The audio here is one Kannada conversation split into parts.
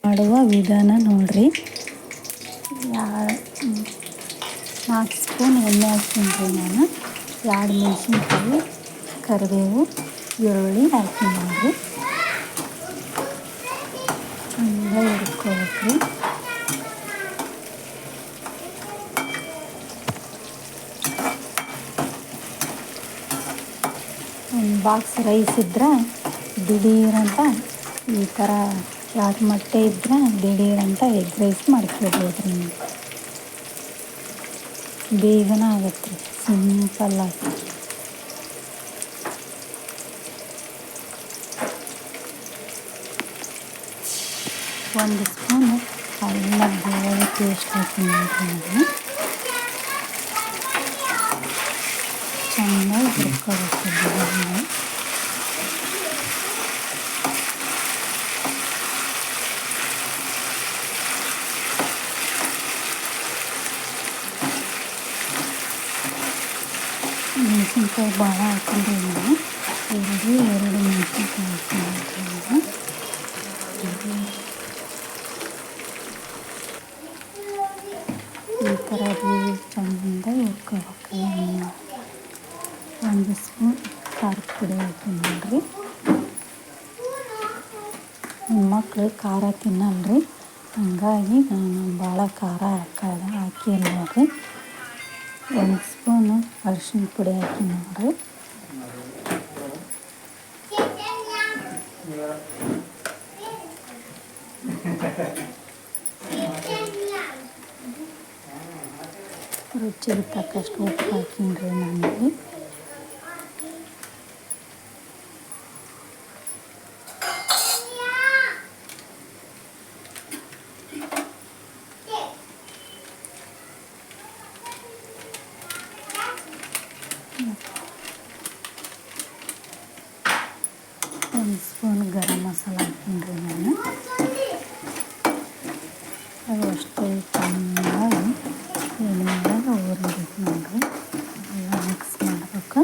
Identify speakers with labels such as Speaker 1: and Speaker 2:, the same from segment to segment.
Speaker 1: ಮಾಡುವ ವಿಧಾನ ನೋಡ್ರಿ. 4 ಸ್ಪೂನ್ ಎಣ್ಣೆ ಹಾಕ್ತೀನಿ ನಾನು. 2 ಮೆಣಸಿನ್ಕಾಯಿ, ಕರಿಬೇವು, ಈರುಳ್ಳಿ ಹಾಕ್ತೀನಿ ನೋಡ್ರಿ. ಚಂದ ಹುರ್ಕೋಬೇಕ್ರಿ. ಒಂದು ಬಾಕ್ಸ್ ರೈಸ್ ಇದ್ರೆ ದಿಢೀರಂತ ಈ ಥರ 2 ಮೊಟ್ಟೆ ಇದ್ರೆ ದಿಢೀರಂತ ಎಗ್ ರೈಸ್ ಮಾಡ್ಕೊಳ್ಬೋದು ರೀ. ಬೇಗನೆ ಆಗುತ್ತೆ ರೀ, ಸಿಂಪಲ್ಲಾಗಿ. ಒಂದು ಸ್ಪೂನು ಅಲ್ಲ ಬೆಳ್ಳುಳ್ಳಿ ಪೇಸ್ಟ್ ಹಾಕ್ತೀನಿ ನೋಡ್ರಿ. ನಾನು ಚೆನ್ನಾಗಿ ಹುರ್ಕೋಬೇಕು. ಮೆಣಸಿನ್ಕಾಯಿ ಭಾಳ ಹಾಕೊಂಡ್ರಿ ನಾನು. 2 ಮೆಣಸಿನ್ಕಾಯಿ ಹಾಕ್ತೀನಿ. ಈ ಥರ ಚಂದ ಹುರ್ಕೋಬೇಕು. 1 ಸ್ಪೂನ್ ಖಾರದ ಪುಡಿ ಹಾಕ್ತೀನಿ ನೋಡ್ರಿ. ನಿಮ್ಮ ಮಕ್ಕಳು ಖಾರ ತಿನ್ನಲ್ರಿ, ಹಾಗಾಗಿ ನಾನು ಭಾಳ ಖಾರ ಹಾಕಿಲ್ಲ ನೋಡ್ರಿ. 1 ಸ್ಪೂನು ಅರಿಶಿನ ಪುಡಿ ಹಾಕಿ ನೋಡ್ರಿ. ರುಚಿಗೆ ತಕ್ಕಷ್ಟು ಉಪ್ಪು ಹಾಕಿನ್ರಿ ನಾನಿಲ್ಲಿ. ಒಂದು ಸ್ಪೂನ್ ಗರಂ ಮಸಾಲ ಹಾಕ್ತೀನಿ ನಾನು. ಅದು ಅಷ್ಟೇ ಚೆನ್ನಾಗಿ ಎಣ್ಣೆಯಾಗ ಹುರಿಬೇಕು ನೋಡ್ರಿ. ಎಲ್ಲ ಮಿಕ್ಸ್ ಮಾಡ್ಬೇಕು.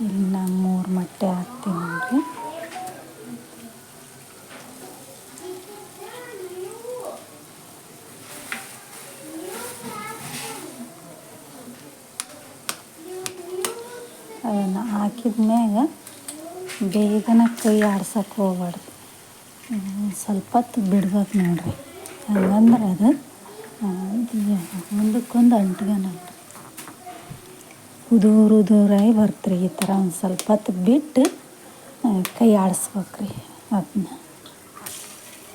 Speaker 1: ಇಲ್ಲಿ ನಾನು 3 ಮೊಟ್ಟೆ ಹಾಕ್ತೀನಿ ನೋಡ್ರಿ. ಅದನ್ನು ಹಾಕಿದ ಮ್ಯಾಗ ಬೇಗನೆ ಕೈ ಆಡ್ಸೋಕೆ ಹೋಗ್ಬಾರ್ದು. ಸ್ವಲ್ಪ ಹೊತ್ತು ಬಿಡ್ಬೇಕು ನೋಡ್ರಿ. ಹಂಗಂದ್ರೆ ಅದು ಮುಂದಕ್ಕೊಂದು ಅಂಟ್ಕೊಳಲ್ಲ. ಉದುರಾಗಿ ಬರ್ತ್ರಿ. ಈ ಥರ ಒಂದು ಸ್ವಲ್ಪ ಹೊತ್ತು ಬಿಟ್ಟು ಕೈ ಆಡಿಸ್ಬೇಕ್ರಿ ಅದನ್ನ.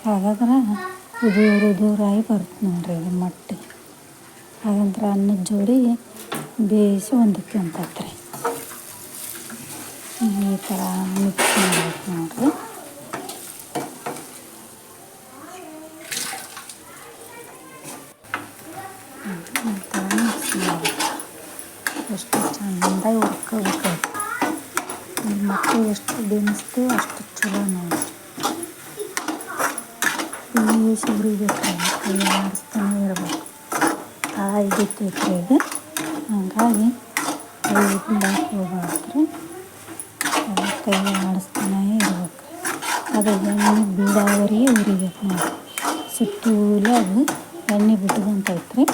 Speaker 1: ಹಾಗಾದ್ರೆ ಉದುರಾಗಿ ಬರುತ್ತೆ ನೋಡ್ರಿ ಇದು ಮೊಟ್ಟೆ. ಹಾಗಂದ್ರೆ ಅನ್ನದ ಜೋಡಿ ಬೇಯಿಸಿ ಒಂದಕ್ಕೆ ಅಂತತ್ರಿ. ಈ ಥರ ಮಿಕ್ಸ್ ಮಾಡ್ಬೇಕು ನೋಡ್ರಿ. ಈ ಥರ ಮಿಕ್ಸ್ ಮಾಡ್ಬೇಕು. ಎಷ್ಟು ಚೆಂದಾಗಿ ಹುರ್ಕೋಬೇಕು. ಈ ಮೊಟ್ಟೆ ಎಷ್ಟು ಬೆನ್ನಿಸ್ತೀವಿ ಅಷ್ಟು ಚಲೋ ನೋಡಿ. ಬೇಯಿಸಿ ಹುರಿಬೇಕು. ಕೈ ಆಡಿಸ್ತಾನೆ ಇರಬೇಕು. ಕಾಯಿ ಬಿತ್ತೈತ್ರಿ ಇದು, ಹಾಗಾಗಿ ಕೈ ಬಿಡಕ್ಕೆ ಹೋಗ್ಬಾರ್ದು. ಕೈ ಆಡಿಸ್ತಾನೆ ಇರ್ಬೇಕು. ಅದು ಎಣ್ಣೆ ಬೀಳೋವರೆಗೆ ಹುರಿಬೇಕು ನೋಡಿ. ಸುತ್ತೂಲೆ ಅದು ಎಣ್ಣೆ ಬಿಟ್ಕೊಂತೈತ್ರಿ.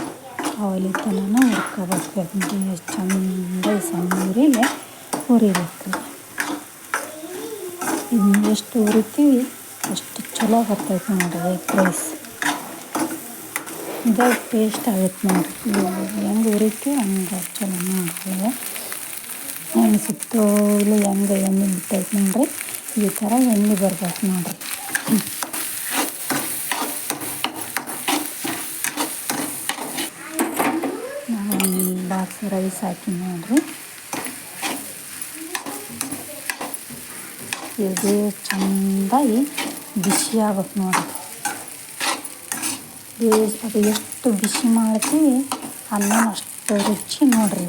Speaker 1: ಅವಲಿ ತನಕ ಹುರ್ಕೋಬೇಕು. ಅದನ್ನ ಚೆಂದ ಸಣ್ಣ ಉರಿಗೆ ಹುರಿಬೇಕು. ಇದನ್ನ ಎಷ್ಟು ಹುರಿತೀವಿ ಅಷ್ಟು ಚಲೋ ಬರ್ತೈತೆ ನೋಡಿರಿ ಎಗ್ ರೈಸ್. ಇದು ಟೇಸ್ಟ್ ಆಗುತ್ತೆ ನೋಡಿರಿ. ಹೆಂಗೆ ಹುರಿತೀವಿ ಹಂಗೆ ಚಲೋ ಮಾಡ್ತೀವಿ. ಹೆಂಗೆ ಸುತ್ತೋಲೆ ಹೆಂಗೆ ಎಣ್ಣೆ ಬಿಟ್ಟೈತೆ ನೋಡ್ರಿ. ಈ ಥರ ಎಣ್ಣೆ ಬರ್ಬೇಕು ನೋಡಿರಿ. ನಾನು ಒಂದು ಬಾಕ್ಸ್ ರೈಸ್ ಹಾಕಿ ನೋಡ್ರಿ. ಇದು ಚೆಂದಾಗಿ ಬಿಸಿ ಆಗ್ಬೇಕು ನೋಡಿರಿ. ಅದು ಎಷ್ಟು ಬಿಸಿ ಮಾಡ್ತೀವಿ ಅನ್ನ ಅಷ್ಟು ರುಚಿ ನೋಡಿರಿ.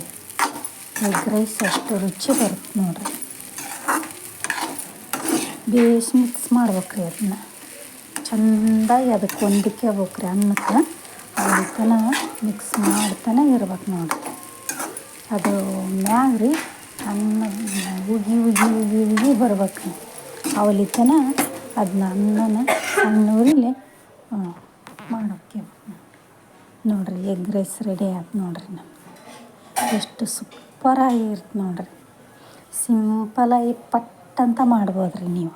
Speaker 1: ಎಗ್ ರೈಸ್ ಅಷ್ಟು ರುಚಿ ಬರುತ್ತೆ ನೋಡಿರಿ. ಬೇಯಿಸಿ ಮಿಕ್ಸ್ ಮಾಡ್ಬೇಕ್ರಿ. ಅದನ್ನ ಚೆಂದಾಗಿ ಅದಕ್ಕೆ ಹೊಂದಿಕ್ಕೋಬೇಕ್ರಿ ಅನ್ನಕ್ಕೆ. ಅಲ್ಲಿ ತನಕ ಮಿಕ್ಸ್ ಮಾಡ್ತಾನೆ ಇರ್ಬೇಕು ನೋಡಿರಿ. ಅದು ಮ್ಯಾಗ ರೀ ಅನ್ನ ಉಗಿ ಬರ್ಬೇಕು. ಅವಲಿತನ ಅದನ್ನ ಅನ್ನನ ಸಣ್ಣ ಉರಿಲೆ ಮಾಡೋಕ್ಕೆ ನೋಡಿರಿ ಎಗ್ ರೈಸ್ ರೆಡಿ ಆಯ್ತು ನೋಡಿರಿ ಎಷ್ಟು ಸೂಪರಾಗಿರುತ್ತೆ ನೋಡಿರಿ. ಸಿಂಪಲಾಗಿ ಪಟ್ ಅಂತ ಮಾಡ್ಬೋದು ರೀ ನೀವು.